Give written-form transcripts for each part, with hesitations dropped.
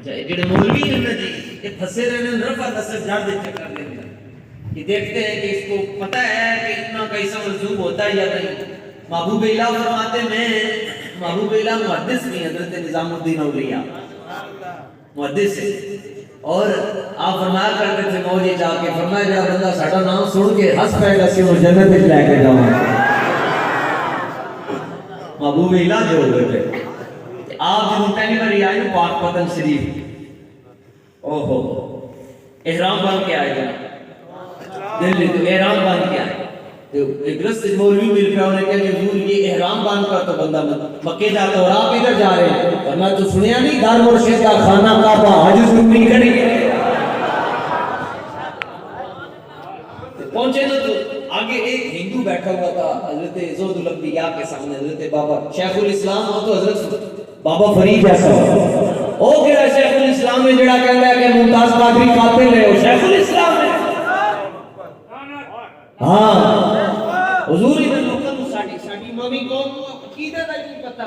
اچھا جڑے مولوی ہیں نا جی یہ پھنسے رہنے رفع نصب جڑ دے چکر لیں گے، یہ دیکھتے ہیں کہ اس کو پتہ ہے کہ اتنا کیسا منسوب ہوتا ہے یا نہیں۔ محبوب الہ فرماتے ہیں، محبوب الہ محدث بھی حضرت نظام الدین اولیاء محدث ہے، اور آپ فرمایا کرتے تھے مولوی جا کے فرمایا جڑا بندہ ساڈا نام سن کے ہنس پائے گا سی وہ جنت وچ لے کے جاواں گا۔ محبوب الہ جو ہوئے تھے آپ جب پہلی بار آئے نا پاک پتن شریف، اوہو احرام بن کے آئے جا دلی تو احرام بن کے آئے تو ایک رستے مولوی مل پہ انہیں کہا کہ حضور یہ احرام بان کر تو بندہ مکے جاتا اور آپ ادھر جا رہے ہیں، ورنہ تو سنیا نہیں دار مرشد کا خانہ کعبہ حج سنی کریں گے۔ پہنچے تو آگے ایک ہندو بیٹھا ہوا تھا حضرت زہد الانبیاء کے سامنے، حضرت بابا شیخ الاسلام ہو تو حضرت بابا فرید جیسا ہو، او کہا شیخ الاسلام میں جڑا کہتا ہے کہ ممتاز قادری قاتل ہے وہ شیخ الاسلام ہے۔ ہاں حضور ادھر لوگوں کو ساڑی امامی قوم کو عقیدہ کا نہیں پتا،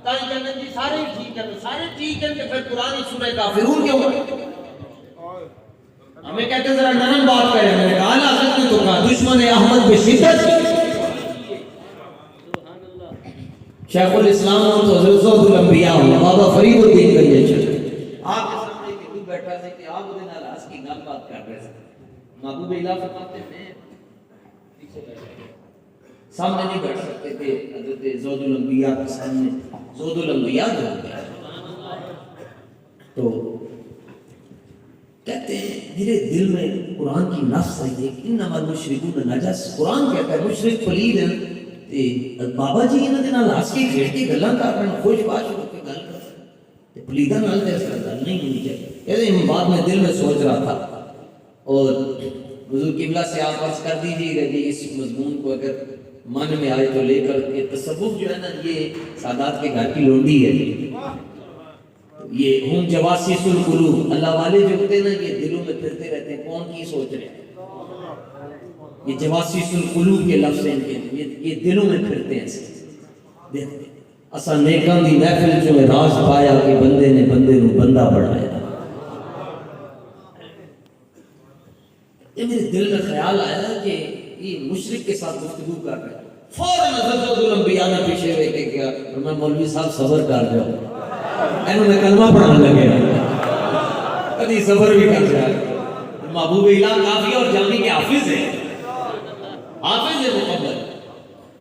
تاں کہنا جی سارے ٹھیک ہیں، سارے ٹھیک ہیں کہ پھر قرآن سورہ کافرون کیوں ہے؟ ہمیں کہتے ہیں ذرا نرم بات کریں، میں نے کہا اعلیٰ حضرت نے تو کہا دشمن احمد بشدت شیخ الاسلام تو حضرت زہد الانبیاء بابا فرید الدین گنجے چلے آپ کے سامنے ایک ہندو بیٹھا تھا کہ آپ ادھر ناراض کی گل بات کر رہے تھے۔ محبوب الہ فرماتے ہیں پیچھے بیٹھے سامنے نہیں بیٹھ سکتے تھے حضرت زہد الانبیاء کے سامنے، زہد الانبیاء جو ہو گیا تو کہتے ہیں میرے دل میں قرآن کی نفس آئی ہے کہ انما المشرکون نجس، قرآن کہتا ہے مشرک پلید ہیں۔ بابا جی انہاں دے نال ہس کے کھیڈ کے گلاں کر رہے ہیں، خوش باش ہو کے گل کر رہے ہیں تے پلیداں نال تے اس طرح گل نہیں ہونی چاہیے۔ کہتے بعد میں دل میں سوچ رہا تھا اور حضور قبلہ سے آپ عرض کر دیجیے گا جی اس مضمون کو اگر من میں آئے تو لے کر یہ تصوف جو ہے نا یہ سادات کے گھر کی لونڈی ہے، یہ ہم جواسیس القلوب، اللہ والے جو ہوتے ہیں نا یہ دلوں میں پھرتے رہتے ہیں کون کی سوچ رہے ہیں، یہ جواسیس القلوب کے لفظ ہیں یہ دلوں میں پھرتے ہیں۔ دیکھتے اسا نیکاں دی محفل جو میں راز پایا کہ بندے نے بندے نو بندہ بڑھایا۔ یہ میرے دل میں خیال آیا کہ یہ مشرک کے ساتھ گفتگو کر رہے ہیں، فوراً حضرت الانبیاء نے پیچھے ہوئے کہ کیا میں مولوی صاحب صبر کر جاؤ، اینو میں کلمہ پڑھانے لگے کبھی صبر بھی کر جائے۔ محبوب الہ کافی اور جامی کے حافظ ہیں، حافظ ہے مقبل